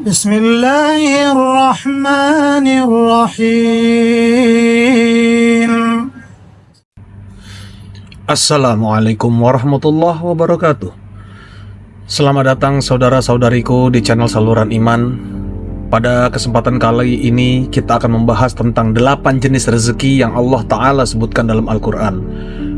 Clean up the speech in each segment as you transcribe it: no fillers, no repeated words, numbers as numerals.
Bismillahirrahmanirrahim. Assalamualaikum warahmatullahi wabarakatuh. Selamat datang saudara-saudariku di channel Saluran Iman. Pada kesempatan kali ini kita akan membahas tentang 8 jenis rezeki yang Allah Ta'ala sebutkan dalam Al-Quran.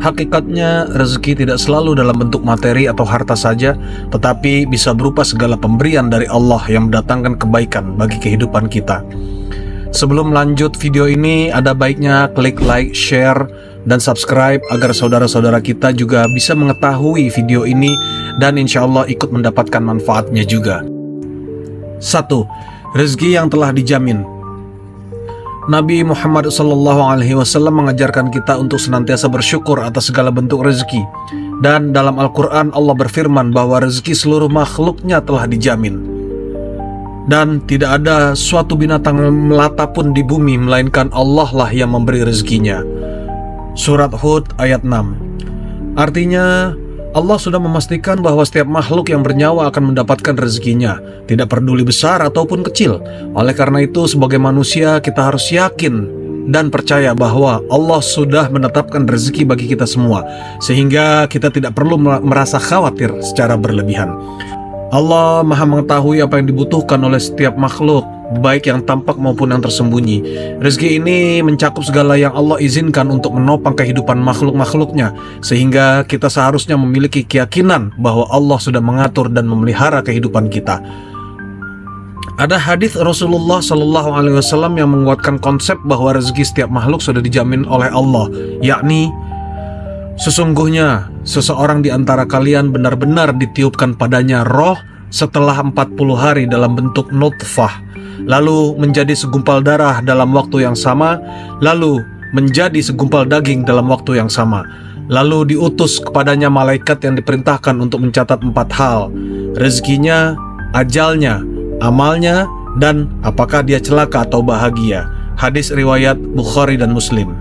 Hakikatnya rezeki tidak selalu dalam bentuk materi atau harta saja, tetapi bisa berupa segala pemberian dari Allah yang mendatangkan kebaikan bagi kehidupan kita. Sebelum lanjut video ini, ada baiknya klik like, share, dan subscribe agar saudara-saudara kita juga bisa mengetahui video ini dan insya Allah ikut mendapatkan manfaatnya juga. 1. Rezeki yang telah dijamin. Nabi Muhammad SAW mengajarkan kita untuk senantiasa bersyukur atas segala bentuk rezeki. Dan dalam Al-Quran Allah berfirman bahwa rezeki seluruh makhluknya telah dijamin. Dan tidak ada suatu binatang melata pun di bumi melainkan Allah lah yang memberi rezekinya. Surat Hud ayat 6. Artinya Allah sudah memastikan bahwa setiap makhluk yang bernyawa akan mendapatkan rezekinya, tidak peduli besar ataupun kecil. Oleh karena itu sebagai manusia kita harus yakin dan percaya bahwa Allah sudah menetapkan rezeki bagi kita semua, sehingga kita tidak perlu merasa khawatir secara berlebihan. Allah Maha mengetahui apa yang dibutuhkan oleh setiap makhluk, baik yang tampak maupun yang tersembunyi. Rezeki ini mencakup segala yang Allah izinkan untuk menopang kehidupan makhluk-makhluknya, sehingga kita seharusnya memiliki keyakinan bahwa Allah sudah mengatur dan memelihara kehidupan kita. Ada hadis Rasulullah SAW yang menguatkan konsep bahwa rezeki setiap makhluk sudah dijamin oleh Allah, yakni sesungguhnya seseorang di antara kalian benar-benar ditiupkan padanya roh setelah 40 hari dalam bentuk nutfah, lalu menjadi segumpal darah dalam waktu yang sama, lalu menjadi segumpal daging dalam waktu yang sama. Lalu diutus kepadanya malaikat yang diperintahkan untuk mencatat 4 hal: rezekinya, ajalnya, amalnya, dan apakah dia celaka atau bahagia. Hadis riwayat Bukhari dan Muslim.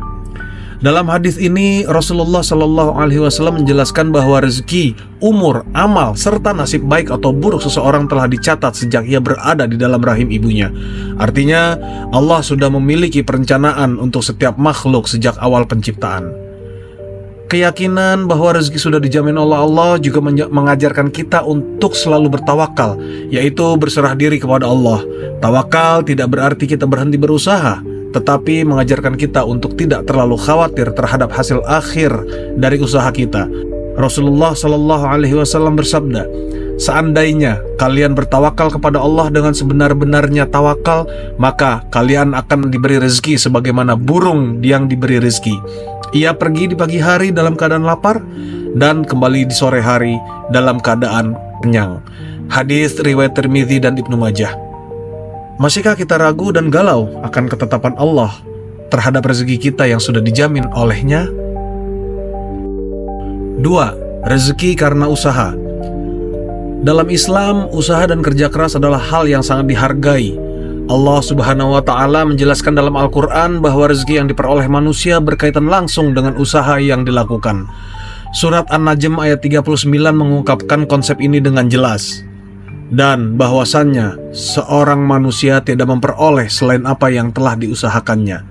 Dalam hadis ini Rasulullah SAW menjelaskan bahwa rezeki, umur, amal, serta nasib baik atau buruk seseorang telah dicatat sejak ia berada di dalam rahim ibunya. Artinya Allah sudah memiliki perencanaan untuk setiap makhluk sejak awal penciptaan. Keyakinan bahwa rezeki sudah dijamin oleh Allah juga mengajarkan kita untuk selalu bertawakal, yaitu berserah diri kepada Allah. Tawakal tidak berarti kita berhenti berusaha, tetapi mengajarkan kita untuk tidak terlalu khawatir terhadap hasil akhir dari usaha kita. Rasulullah SAW bersabda, seandainya kalian bertawakal kepada Allah dengan sebenar-benarnya tawakal, maka kalian akan diberi rezeki sebagaimana burung yang diberi rezeki. Ia pergi di pagi hari dalam keadaan lapar dan kembali di sore hari dalam keadaan kenyang. Hadis riwayat Tirmidzi dan Ibnu Majah. Masihkah kita ragu dan galau akan ketetapan Allah terhadap rezeki kita yang sudah dijamin olehnya? 2. Rezeki karena usaha. Dalam Islam, usaha dan kerja keras adalah hal yang sangat dihargai. Allah Subhanahu wa Ta'ala menjelaskan dalam Al-Quran bahwa rezeki yang diperoleh manusia berkaitan langsung dengan usaha yang dilakukan. Surat An-Najm ayat 39 mengungkapkan konsep ini dengan jelas. Dan bahwasannya seorang manusia tidak memperoleh selain apa yang telah diusahakannya.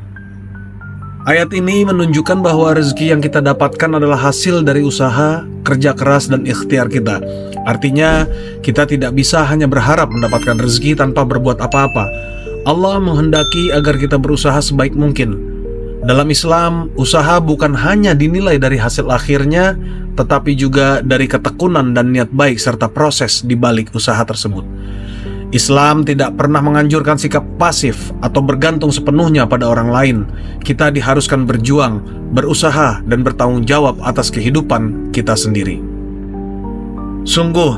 Ayat ini menunjukkan bahwa rezeki yang kita dapatkan adalah hasil dari usaha, kerja keras, dan ikhtiar kita. Artinya, kita tidak bisa hanya berharap mendapatkan rezeki tanpa berbuat apa-apa. Allah menghendaki agar kita berusaha sebaik mungkin. Dalam Islam, usaha bukan hanya dinilai dari hasil akhirnya, tetapi juga dari ketekunan dan niat baik serta proses di balik usaha tersebut. Islam tidak pernah menganjurkan sikap pasif atau bergantung sepenuhnya pada orang lain. Kita diharuskan berjuang, berusaha, dan bertanggung jawab atas kehidupan kita sendiri. Sungguh,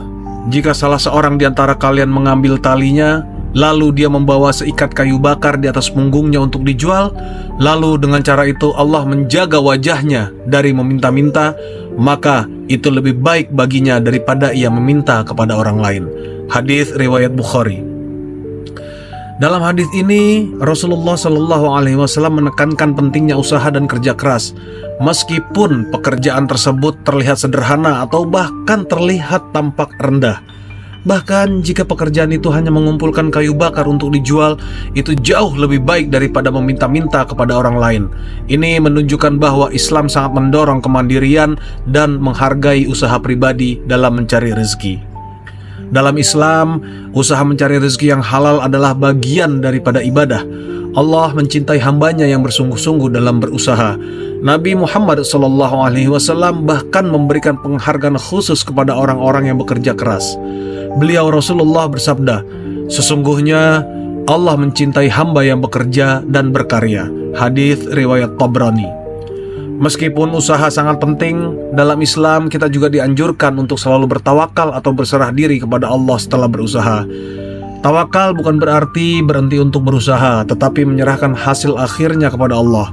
jika salah seorang di antara kalian mengambil talinya, lalu dia membawa seikat kayu bakar di atas punggungnya untuk dijual, lalu dengan cara itu Allah menjaga wajahnya dari meminta-minta, maka itu lebih baik baginya daripada ia meminta kepada orang lain. Hadis riwayat Bukhari. Dalam hadis ini Rasulullah SAW menekankan pentingnya usaha dan kerja keras, meskipun pekerjaan tersebut terlihat sederhana atau bahkan terlihat tampak rendah. Bahkan jika pekerjaan itu hanya mengumpulkan kayu bakar untuk dijual, itu jauh lebih baik daripada meminta-minta kepada orang lain. Ini menunjukkan bahwa Islam sangat mendorong kemandirian dan menghargai usaha pribadi dalam mencari rezeki. Dalam Islam, usaha mencari rezeki yang halal adalah bagian daripada ibadah. Allah mencintai hambanya yang bersungguh-sungguh dalam berusaha. Nabi Muhammad SAW bahkan memberikan penghargaan khusus kepada orang-orang yang bekerja keras. Beliau Rasulullah bersabda, "Sesungguhnya Allah mencintai hamba yang bekerja dan berkarya." Hadis riwayat Tabrani. Meskipun usaha sangat penting, dalam Islam kita juga dianjurkan untuk selalu bertawakal atau berserah diri kepada Allah setelah berusaha. Tawakal bukan berarti berhenti untuk berusaha, tetapi menyerahkan hasil akhirnya kepada Allah.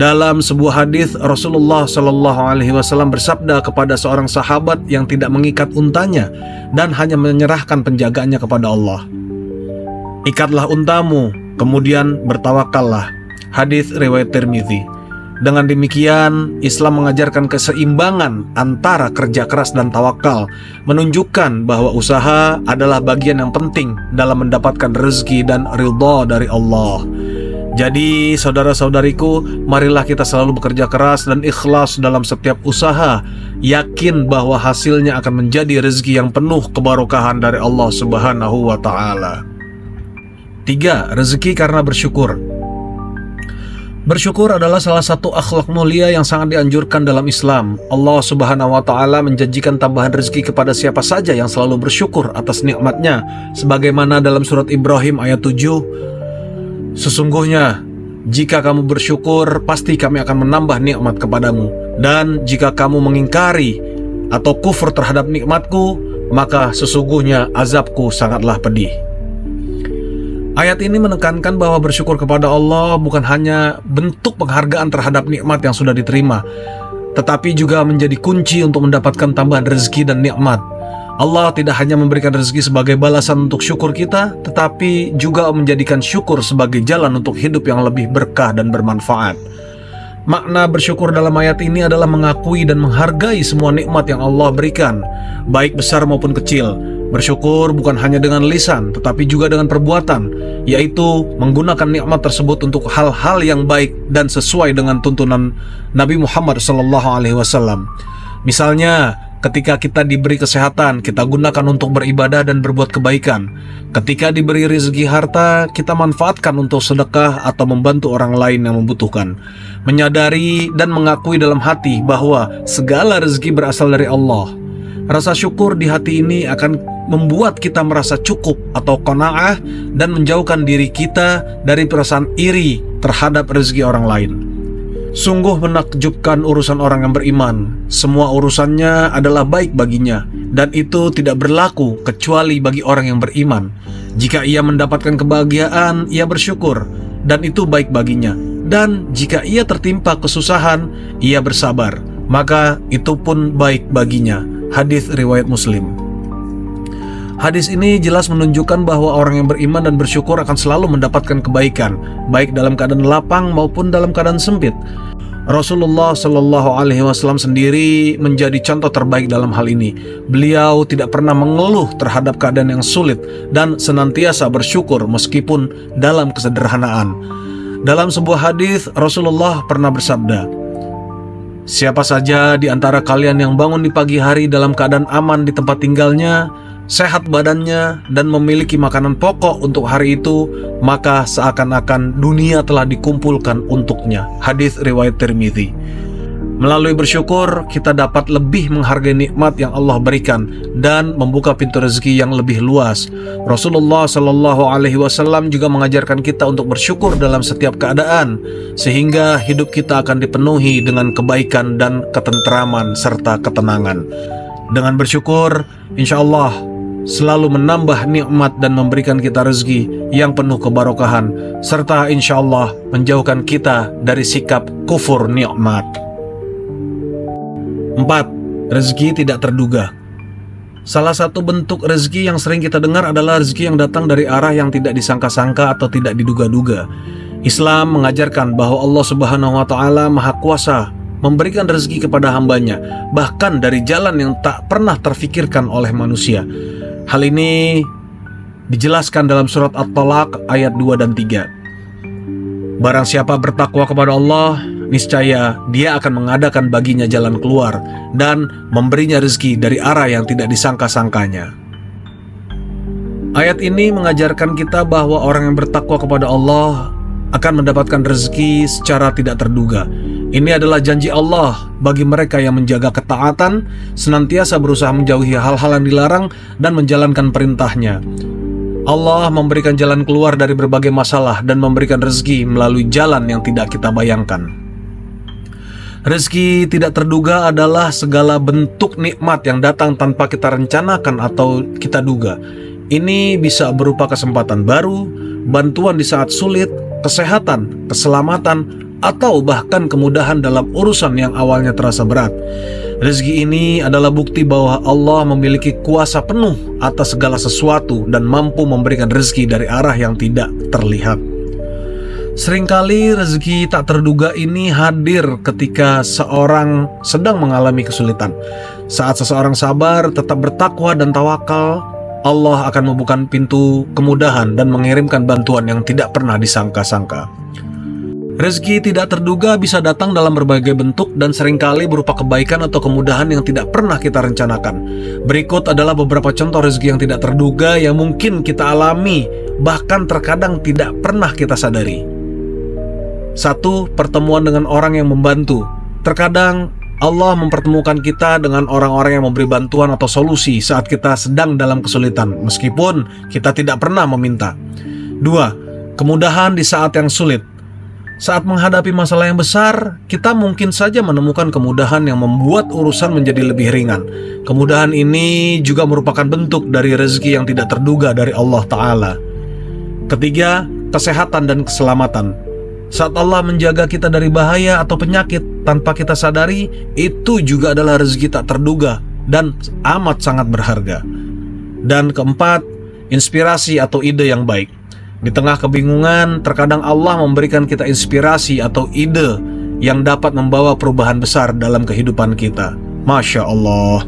Dalam sebuah hadis, Rasulullah SAW bersabda kepada seorang sahabat yang tidak mengikat untanya dan hanya menyerahkan penjagaannya kepada Allah, "Ikatlah untamu, kemudian bertawakallah." Hadis riwayat Tirmidzi. Dengan demikian, Islam mengajarkan keseimbangan antara kerja keras dan tawakal, menunjukkan bahwa usaha adalah bagian yang penting dalam mendapatkan rezeki dan ridha dari Allah. Jadi, saudara-saudariku, marilah kita selalu bekerja keras dan ikhlas dalam setiap usaha, yakin bahwa hasilnya akan menjadi rezeki yang penuh keberkahan dari Allah Subhanahu wa Ta'ala. 3. Rezeki karena bersyukur. Bersyukur adalah salah satu akhlak mulia yang sangat dianjurkan dalam Islam. Allah Subhanahu wa Ta'ala menjanjikan tambahan rezeki kepada siapa saja yang selalu bersyukur atas nikmatnya, sebagaimana dalam surat Ibrahim ayat 7, "Sesungguhnya jika kamu bersyukur, pasti kami akan menambah nikmat kepadamu, dan jika kamu mengingkari atau kufur terhadap nikmatku, maka sesungguhnya azabku sangatlah pedih." Ayat ini menekankan bahwa bersyukur kepada Allah bukan hanya bentuk penghargaan terhadap nikmat yang sudah diterima, tetapi juga menjadi kunci untuk mendapatkan tambahan rezeki dan nikmat. Allah tidak hanya memberikan rezeki sebagai balasan untuk syukur kita, tetapi juga menjadikan syukur sebagai jalan untuk hidup yang lebih berkah dan bermanfaat. Makna bersyukur dalam ayat ini adalah mengakui dan menghargai semua nikmat yang Allah berikan, baik besar maupun kecil. Bersyukur bukan hanya dengan lisan, tetapi juga dengan perbuatan, yaitu menggunakan nikmat tersebut untuk hal-hal yang baik dan sesuai dengan tuntunan Nabi Muhammad SAW. Misalnya, ketika kita diberi kesehatan, kita gunakan untuk beribadah dan berbuat kebaikan. Ketika diberi rezeki harta, kita manfaatkan untuk sedekah atau membantu orang lain yang membutuhkan. Menyadari dan mengakui dalam hati bahwa segala rezeki berasal dari Allah. Rasa syukur di hati ini akan membuat kita merasa cukup atau qanaah dan menjauhkan diri kita dari perasaan iri terhadap rezeki orang lain. Sungguh menakjubkan urusan orang yang beriman. Semua urusannya adalah baik baginya, dan itu tidak berlaku kecuali bagi orang yang beriman. Jika ia mendapatkan kebahagiaan, ia bersyukur, dan itu baik baginya. Dan jika ia tertimpa kesusahan, ia bersabar, maka itu pun baik baginya. Hadis riwayat Muslim. Hadis ini jelas menunjukkan bahwa orang yang beriman dan bersyukur akan selalu mendapatkan kebaikan, baik dalam keadaan lapang maupun dalam keadaan sempit. Rasulullah SAW sendiri menjadi contoh terbaik dalam hal ini. Beliau tidak pernah mengeluh terhadap keadaan yang sulit dan senantiasa bersyukur meskipun dalam kesederhanaan. Dalam sebuah hadis, Rasulullah pernah bersabda, "Siapa saja di antara kalian yang bangun di pagi hari dalam keadaan aman di tempat tinggalnya, sehat badannya, dan memiliki makanan pokok untuk hari itu, maka seakan-akan dunia telah dikumpulkan untuknya." Hadis riwayat Tirmidzi. Melalui bersyukur, kita dapat lebih menghargai nikmat yang Allah berikan dan membuka pintu rezeki yang lebih luas. Rasulullah SAW juga mengajarkan kita untuk bersyukur dalam setiap keadaan, sehingga hidup kita akan dipenuhi dengan kebaikan dan ketentraman serta ketenangan. Dengan bersyukur, insya Allah selalu menambah nikmat dan memberikan kita rezeki yang penuh kebarokahan, serta insya Allah menjauhkan kita dari sikap kufur nikmat. 4. Rezeki tidak terduga. Salah satu bentuk rezeki yang sering kita dengar adalah rezeki yang datang dari arah yang tidak disangka-sangka atau tidak diduga-duga. Islam mengajarkan bahwa Allah Subhanahu wa Ta'ala Maha Kuasa memberikan rezeki kepada hambanya, bahkan dari jalan yang tak pernah terfikirkan oleh manusia. Hal ini dijelaskan dalam surat At-Talaq ayat 2 dan 3. Barang siapa bertakwa kepada Allah, niscaya Dia akan mengadakan baginya jalan keluar dan memberinya rezeki dari arah yang tidak disangka-sangkanya. Ayat ini mengajarkan kita bahwa orang yang bertakwa kepada Allah akan mendapatkan rezeki secara tidak terduga. Ini adalah janji Allah bagi mereka yang menjaga ketaatan, senantiasa berusaha menjauhi hal-hal yang dilarang dan menjalankan perintahnya. Allah memberikan jalan keluar dari berbagai masalah dan memberikan rezeki melalui jalan yang tidak kita bayangkan. Rezeki tidak terduga adalah segala bentuk nikmat yang datang tanpa kita rencanakan atau kita duga. Ini bisa berupa kesempatan baru, bantuan di saat sulit, kesehatan, keselamatan, atau bahkan kemudahan dalam urusan yang awalnya terasa berat. Rezeki ini adalah bukti bahwa Allah memiliki kuasa penuh atas segala sesuatu dan mampu memberikan rezeki dari arah yang tidak terlihat. Seringkali rezeki tak terduga ini hadir ketika seorang sedang mengalami kesulitan. Saat seseorang sabar, tetap bertakwa dan tawakal, Allah akan membuka pintu kemudahan dan mengirimkan bantuan yang tidak pernah disangka-sangka. Rezeki tidak terduga bisa datang dalam berbagai bentuk dan seringkali berupa kebaikan atau kemudahan yang tidak pernah kita rencanakan. Berikut adalah beberapa contoh rezeki yang tidak terduga yang mungkin kita alami, bahkan terkadang tidak pernah kita sadari. 1. Pertemuan dengan orang yang membantu. Terkadang Allah mempertemukan kita dengan orang-orang yang memberi bantuan atau solusi saat kita sedang dalam kesulitan, meskipun kita tidak pernah meminta. 2. Kemudahan di saat yang sulit. Saat menghadapi masalah yang besar, kita mungkin saja menemukan kemudahan yang membuat urusan menjadi lebih ringan. Kemudahan ini juga merupakan bentuk dari rezeki yang tidak terduga dari Allah Ta'ala. 3. Kesehatan dan keselamatan. Saat Allah menjaga kita dari bahaya atau penyakit tanpa kita sadari, itu juga adalah rezeki tak terduga dan amat sangat berharga. Dan 4, inspirasi atau ide yang baik. Di tengah kebingungan, terkadang Allah memberikan kita inspirasi atau ide yang dapat membawa perubahan besar dalam kehidupan kita. Masya Allah.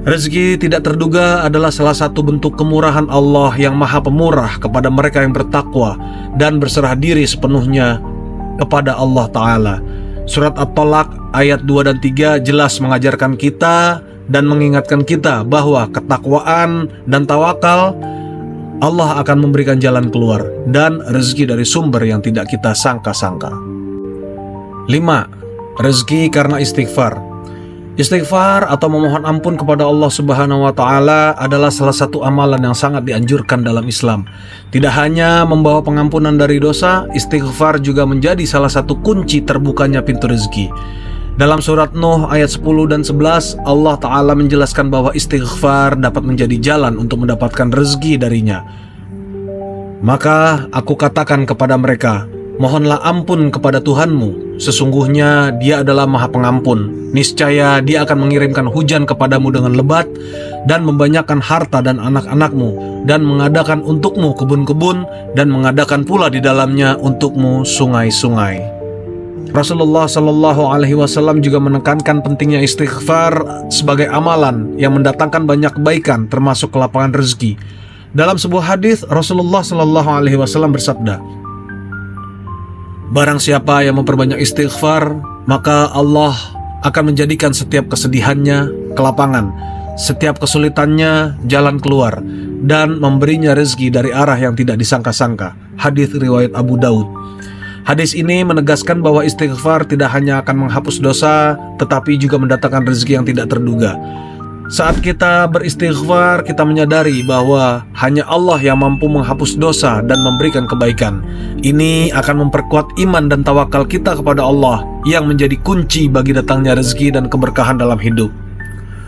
Rezeki tidak terduga adalah salah satu bentuk kemurahan Allah yang maha pemurah kepada mereka yang bertakwa dan berserah diri sepenuhnya kepada Allah Ta'ala. Surat At-Talaq ayat 2 dan 3 jelas mengajarkan kita dan mengingatkan kita bahwa ketakwaan dan tawakal Allah akan memberikan jalan keluar dan rezeki dari sumber yang tidak kita sangka-sangka. 5. Rezeki karena istighfar. Istighfar atau memohon ampun kepada Allah Subhanahu wa Ta'ala adalah salah satu amalan yang sangat dianjurkan dalam Islam. Tidak hanya membawa pengampunan dari dosa, istighfar juga menjadi salah satu kunci terbukanya pintu rezeki. Dalam surat Nuh ayat 10 dan 11, Allah Ta'ala menjelaskan bahwa istighfar dapat menjadi jalan untuk mendapatkan rezeki darinya. Maka aku katakan kepada mereka, mohonlah ampun kepada Tuhanmu, sesungguhnya Dia adalah Maha Pengampun. Niscaya Dia akan mengirimkan hujan kepadamu dengan lebat dan membanyakkan harta dan anak-anakmu, dan mengadakan untukmu kebun-kebun, dan mengadakan pula di dalamnya untukmu sungai-sungai. Rasulullah Shallallahu Alaihi Wasallam juga menekankan pentingnya istighfar sebagai amalan yang mendatangkan banyak kebaikan, termasuk kelapangan rezeki. Dalam sebuah hadis, Rasulullah Shallallahu Alaihi Wasallam bersabda, barang siapa yang memperbanyak istighfar, maka Allah akan menjadikan setiap kesedihannya kelapangan, setiap kesulitannya jalan keluar, dan memberinya rezeki dari arah yang tidak disangka-sangka. Hadis riwayat Abu Daud. Hadis ini menegaskan bahwa istighfar tidak hanya akan menghapus dosa, tetapi juga mendatangkan rezeki yang tidak terduga. Saat kita beristighfar, kita menyadari bahwa hanya Allah yang mampu menghapus dosa dan memberikan kebaikan. Ini akan memperkuat iman dan tawakal kita kepada Allah, yang menjadi kunci bagi datangnya rezeki dan keberkahan dalam hidup.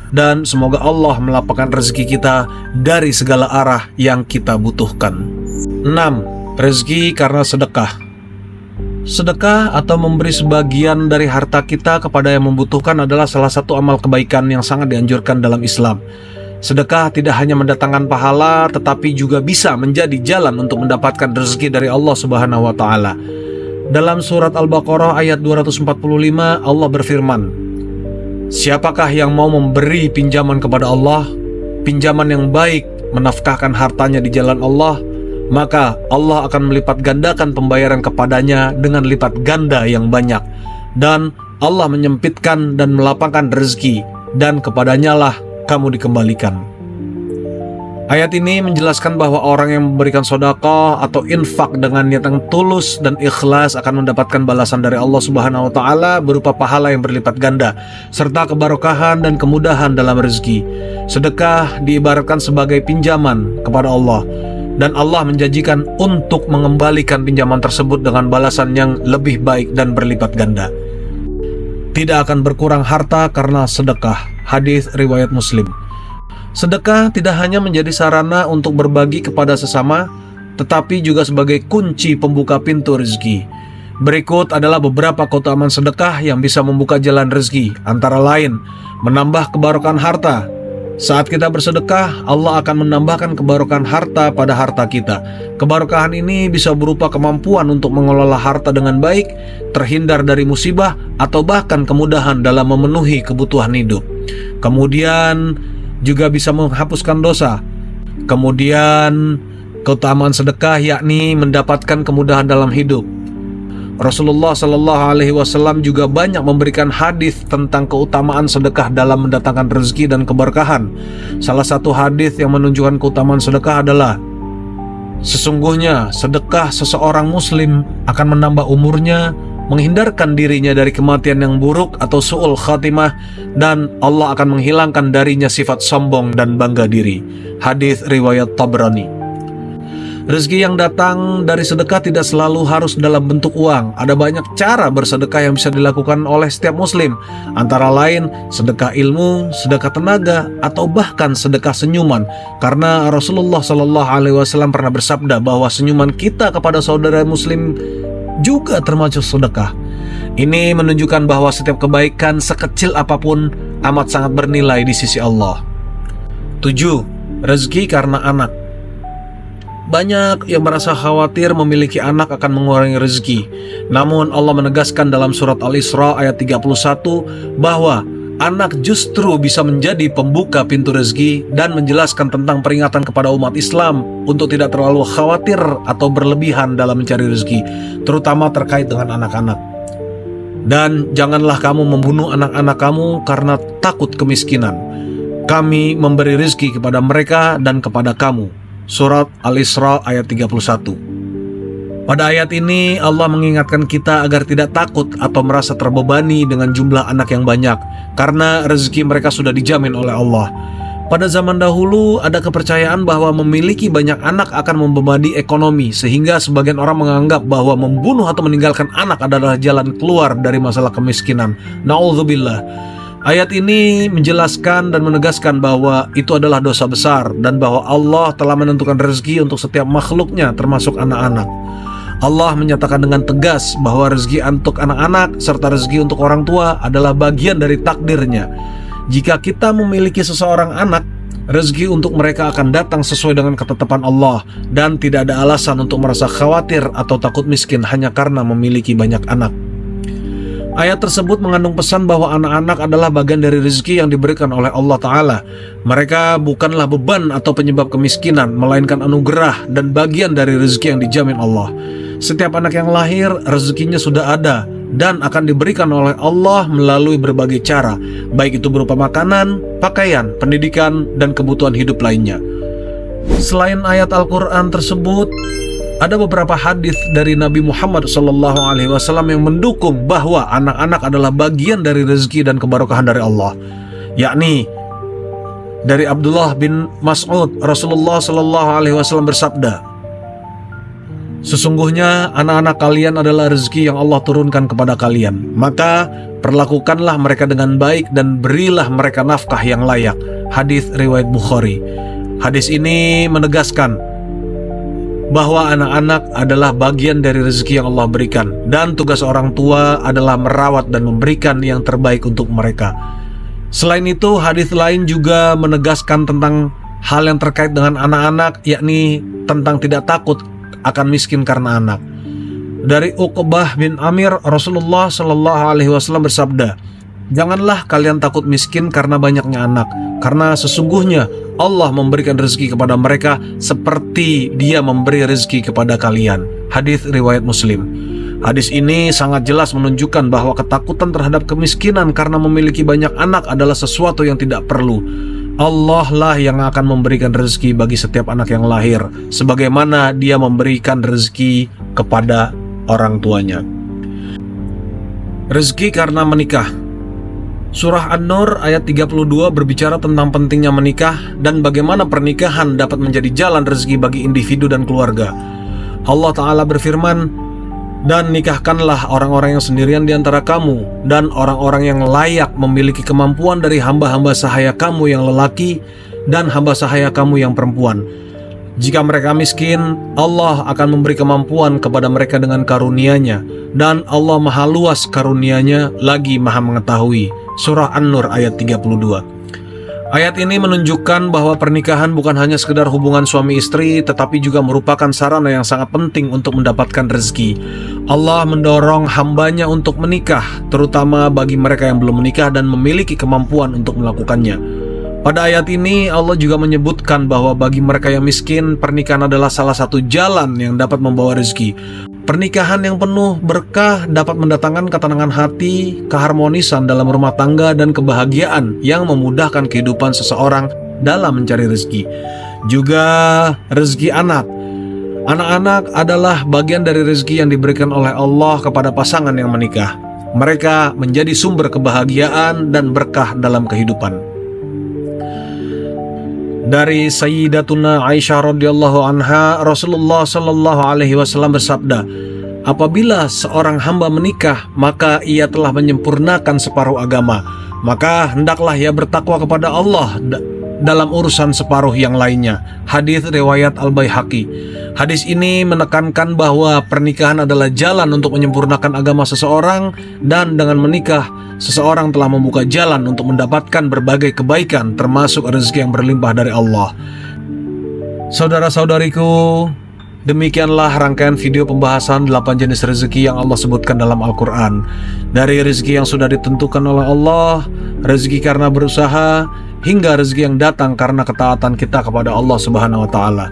Dan semoga Allah melapangkan rezeki kita dari segala arah yang kita butuhkan. 6. Rezeki karena sedekah. Sedekah atau memberi sebagian dari harta kita kepada yang membutuhkan adalah salah satu amal kebaikan yang sangat dianjurkan dalam Islam. Sedekah tidak hanya mendatangkan pahala, tetapi juga bisa menjadi jalan untuk mendapatkan rezeki dari Allah Subhanahu wa Ta'ala. Dalam surat Al-Baqarah ayat 245, Allah berfirman, siapakah yang mau memberi pinjaman kepada Allah, pinjaman yang baik, menafkahkan hartanya di jalan Allah, maka Allah akan melipat gandakan pembayaran kepadanya dengan lipat ganda yang banyak. Dan Allah menyempitkan dan melapangkan rezeki, dan kepadanya lah kamu dikembalikan. Ayat ini menjelaskan bahwa orang yang memberikan sedekah atau infak dengan niat yang tulus dan ikhlas akan mendapatkan balasan dari Allah Subhanahu wa taala berupa pahala yang berlipat ganda serta keberkahan dan kemudahan dalam rezeki. Sedekah diibaratkan sebagai pinjaman kepada Allah, dan Allah menjanjikan untuk mengembalikan pinjaman tersebut dengan balasan yang lebih baik dan berlipat ganda. Tidak akan berkurang harta karena sedekah. Hadis riwayat Muslim. Sedekah tidak hanya menjadi sarana untuk berbagi kepada sesama, tetapi juga sebagai kunci pembuka pintu rezeki. Berikut adalah beberapa keutamaan sedekah yang bisa membuka jalan rezeki, antara lain menambah kebarokan harta. Saat kita bersedekah, Allah akan menambahkan kebarokan harta pada harta kita. Kebarokahan ini bisa berupa kemampuan untuk mengelola harta dengan baik, terhindar dari musibah, atau bahkan kemudahan dalam memenuhi kebutuhan hidup. Kemudian juga bisa menghapuskan dosa. Kemudian keutamaan sedekah yakni mendapatkan kemudahan dalam hidup. Rasulullah Shallallahu Alaihi Wasallam juga banyak memberikan hadis tentang keutamaan sedekah dalam mendatangkan rezeki dan keberkahan. Salah satu hadis yang menunjukkan keutamaan sedekah adalah, sesungguhnya sedekah seseorang muslim akan menambah umurnya, menghindarkan dirinya dari kematian yang buruk atau su'ul khatimah, dan Allah akan menghilangkan darinya sifat sombong dan bangga diri. Hadis riwayat Tabrani. Rezeki yang datang dari sedekah tidak selalu harus dalam bentuk uang. Ada banyak cara bersedekah yang bisa dilakukan oleh setiap muslim, antara lain sedekah ilmu, sedekah tenaga, atau bahkan sedekah senyuman. Karena Rasulullah Shallallahu Alaihi Wasallam pernah bersabda bahwa senyuman kita kepada saudara muslim juga termasuk sedekah. Ini menunjukkan bahwa setiap kebaikan sekecil apapun amat sangat bernilai di sisi Allah. 7. Rezeki karena anak. Banyak yang merasa khawatir memiliki anak akan mengurangi rezeki. Namun Allah menegaskan dalam surat Al-Isra ayat 31 bahwa anak justru bisa menjadi pembuka pintu rezeki, dan menjelaskan tentang peringatan kepada umat Islam untuk tidak terlalu khawatir atau berlebihan dalam mencari rezeki, terutama terkait dengan anak-anak. Dan janganlah kamu membunuh anak-anak kamu karena takut kemiskinan. Kami memberi rezeki kepada mereka dan kepada kamu. Surat Al-Isra ayat 31. Pada ayat ini Allah mengingatkan kita agar tidak takut atau merasa terbebani dengan jumlah anak yang banyak, karena rezeki mereka sudah dijamin oleh Allah. Pada zaman dahulu ada kepercayaan bahwa memiliki banyak anak akan membebani ekonomi, sehingga sebagian orang menganggap bahwa membunuh atau meninggalkan anak adalah jalan keluar dari masalah kemiskinan. Na'udzubillah. Ayat ini menjelaskan dan menegaskan bahwa itu adalah dosa besar, dan bahwa Allah telah menentukan rezeki untuk setiap makhluknya termasuk anak-anak. Allah menyatakan dengan tegas bahwa rezeki untuk anak-anak serta rezeki untuk orang tua adalah bagian dari takdirnya. Jika kita memiliki seseorang anak, rezeki untuk mereka akan datang sesuai dengan ketetapan Allah, dan tidak ada alasan untuk merasa khawatir atau takut miskin hanya karena memiliki banyak anak. Ayat tersebut mengandung pesan bahwa anak-anak adalah bagian dari rezeki yang diberikan oleh Allah Ta'ala. Mereka bukanlah beban atau penyebab kemiskinan, melainkan anugerah dan bagian dari rezeki yang dijamin Allah. Setiap anak yang lahir, rezekinya sudah ada dan akan diberikan oleh Allah melalui berbagai cara, baik itu berupa makanan, pakaian, pendidikan, dan kebutuhan hidup lainnya. Selain ayat Al-Quran tersebut, ada beberapa hadis dari Nabi Muhammad SAW yang mendukung bahwa anak-anak adalah bagian dari rezeki dan keberkahan dari Allah. Yakni dari Abdullah bin Mas'ud, Rasulullah SAW bersabda, sesungguhnya anak-anak kalian adalah rezeki yang Allah turunkan kepada kalian. Maka perlakukanlah mereka dengan baik dan berilah mereka nafkah yang layak. Hadis riwayat Bukhari. Hadis ini menegaskan bahwa anak-anak adalah bagian dari rezeki yang Allah berikan, dan tugas orang tua adalah merawat dan memberikan yang terbaik untuk mereka. Selain itu, hadis lain juga menegaskan tentang hal yang terkait dengan anak-anak, yakni tentang tidak takut akan miskin karena anak. Dari Uqbah bin Amir, Rasulullah SAW bersabda, Janganlah kalian takut miskin karena banyaknya anak, karena sesungguhnya Allah memberikan rezeki kepada mereka seperti Dia memberi rezeki kepada kalian. Hadis riwayat Muslim. Hadis ini sangat jelas menunjukkan bahwa ketakutan terhadap kemiskinan karena memiliki banyak anak adalah sesuatu yang tidak perlu. Allah lah yang akan memberikan rezeki bagi setiap anak yang lahir, sebagaimana Dia memberikan rezeki kepada orang tuanya. Rezeki karena menikah. Surah An-Nur ayat 32 berbicara tentang pentingnya menikah dan bagaimana pernikahan dapat menjadi jalan rezeki bagi individu dan keluarga. Allah Ta'ala berfirman, "Dan nikahkanlah orang-orang yang sendirian di antara kamu dan orang-orang yang layak memiliki kemampuan dari hamba-hamba sahaya kamu yang lelaki dan hamba sahaya kamu yang perempuan. Jika mereka miskin, Allah akan memberi kemampuan kepada mereka dengan karunia-Nya, dan Allah maha luas karunia-Nya lagi maha mengetahui." Surah An-Nur ayat 32. Ayat ini menunjukkan bahwa pernikahan bukan hanya sekedar hubungan suami istri, tetapi juga merupakan sarana yang sangat penting untuk mendapatkan rezeki. Allah mendorong hambanya untuk menikah, terutama bagi mereka yang belum menikah dan memiliki kemampuan untuk melakukannya. Pada ayat ini Allah juga menyebutkan bahwa bagi mereka yang miskin, pernikahan adalah salah satu jalan yang dapat membawa rezeki. Pernikahan yang penuh berkah dapat mendatangkan ketenangan hati, keharmonisan dalam rumah tangga, dan kebahagiaan yang memudahkan kehidupan seseorang dalam mencari rezeki. Juga rezeki anak. Anak-anak adalah bagian dari rezeki yang diberikan oleh Allah kepada pasangan yang menikah. Mereka menjadi sumber kebahagiaan dan berkah dalam kehidupan. Dari Sayyidatuna Aisyah radhiyallahu anha, Rasulullah sallallahu alaihi wasallam bersabda, "Apabila seorang hamba menikah, maka ia telah menyempurnakan separuh agama. Maka hendaklah ia bertakwa kepada Allah dalam urusan separuh yang lainnya." Hadis riwayat Al-Baihaqi. Hadis ini menekankan bahwa pernikahan adalah jalan untuk menyempurnakan agama seseorang, dan dengan menikah seseorang telah membuka jalan untuk mendapatkan berbagai kebaikan, termasuk rezeki yang berlimpah dari Allah. Saudara-saudariku, demikianlah rangkaian video pembahasan 8 jenis rezeki yang Allah sebutkan dalam Al-Quran. Dari rezeki yang sudah ditentukan oleh Allah, rezeki karena berusaha, hingga rezeki yang datang karena ketaatan kita kepada Allah Subhanahu wa Ta'ala.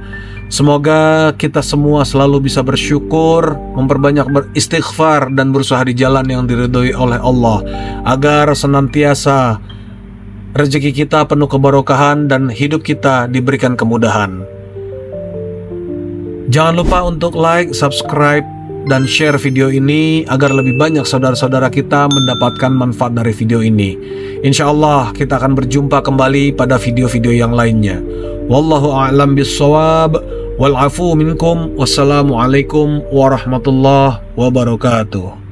Semoga kita semua selalu bisa bersyukur, memperbanyak beristighfar, dan berusaha di jalan yang diridhoi oleh Allah, agar senantiasa rezeki kita penuh keberkahan dan hidup kita diberikan kemudahan. Jangan lupa untuk like, subscribe, dan share video ini agar lebih banyak saudara-saudara kita mendapatkan manfaat dari video ini. Insya Allah kita akan berjumpa kembali pada video-video yang lainnya. Wallahu a'lam bissawab, wal afu minkum, wassalamualaikum warahmatullahi wabarakatuh.